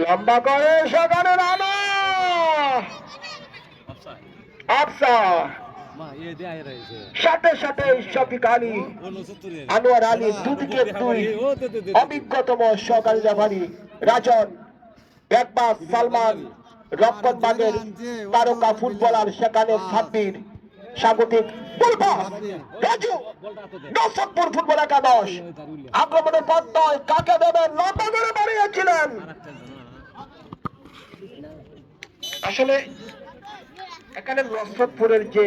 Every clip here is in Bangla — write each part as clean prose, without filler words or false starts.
লম্বা করে সেখানে রানা আফসা সাথে সাথে শফিক আলী আনোয়ার আলী দুদিকে দুই অভিজ্ঞতম সহকারী রেফারি রাজন একবার সালমান রক্ষণবাগের তারকা ফুটবলার সেখানে সাব্বির স্বাগতিক রাজু নসরপুর ফুটবল একাদশ আক্রমণের পথ নয় কাকে দেবেন লম্বা করে বাড়িয়েছিলেন। আসলে এখানে নসরপুরের যে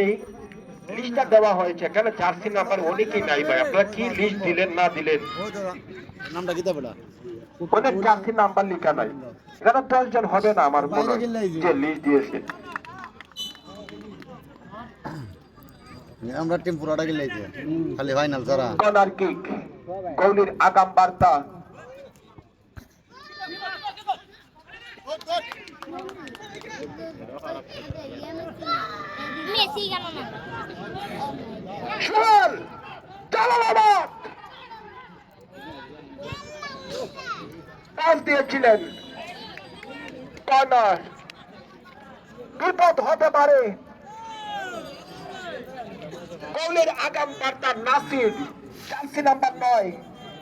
লিস্টটা দেওয়া হয়েছে এখানে জার্সি নাম্বার অনেকেই নাই ভাই, আপনারা কি লিস্ট দিলেন না দিলেন নামটা কি দেবো অনেক জার্সি নাম্বার লেখা নাই, এখানে 10 জন হবে না আমার মনে হয় যে লিস্ট দিয়েছে। আমরা টিম পুরোটা গেলেছে খালি ফাইনাল ছাড়া কর্নার কিক কোহলির আগাম বার্তা মেসি কেন না সোহেল জালালাবাদ পাস দিয়েছিলেন কর্নার, বিপদ হতে পারে। কোহলির আগাম বার্তা নাসির জার্সি নাম্বার 9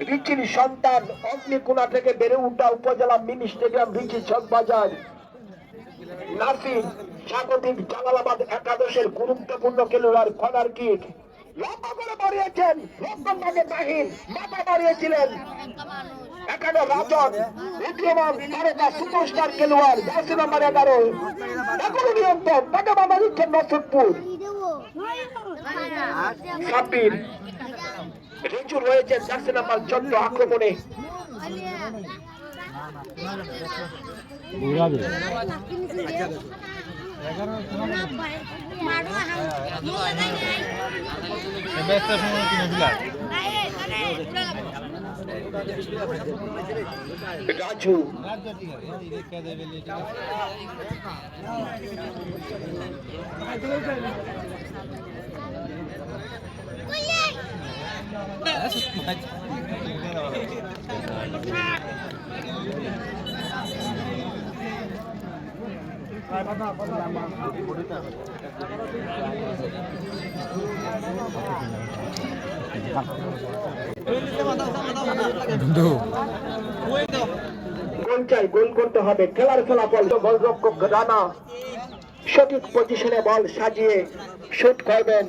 রিচির সন্তান অগ্নিকুণা থেকে বেড়ে উঠা উপজেলা মিনি স্টেডিয়াম রিচি চকবাজার নাসির স্বাগতিক জালালাবাদ একাদশের গুরুত্বপূর্ণ খেলোয়াড় কর্নার কিক লম্বা করে বাড়িয়েছেন রক্ষণভাগে বাহির মাথা বাড়িয়েছিলেন এখানে রাজন উদীয়মান তারকা সুপারস্টার খেলোয়াড় জার্সি নাম্বার 11 এখনো নিয়ন্ত্রণ তাকে বাধা দিচ্ছেন নসরপুর সাব্বির রিচু রয়েছে জার্সি নাম্বার 14 আক্রমণে রাজু গোল চাই, গোল করতে হবে। খেলার ফলাফল গোলরক্ষক রানা সঠিক পজিশনে বল সাজিয়ে শুট করবেন।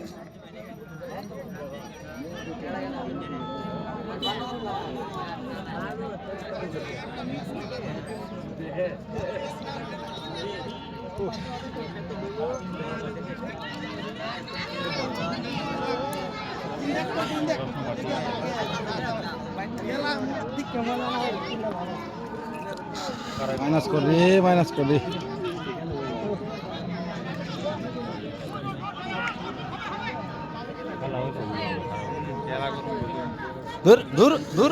মাইনাস করলি দূর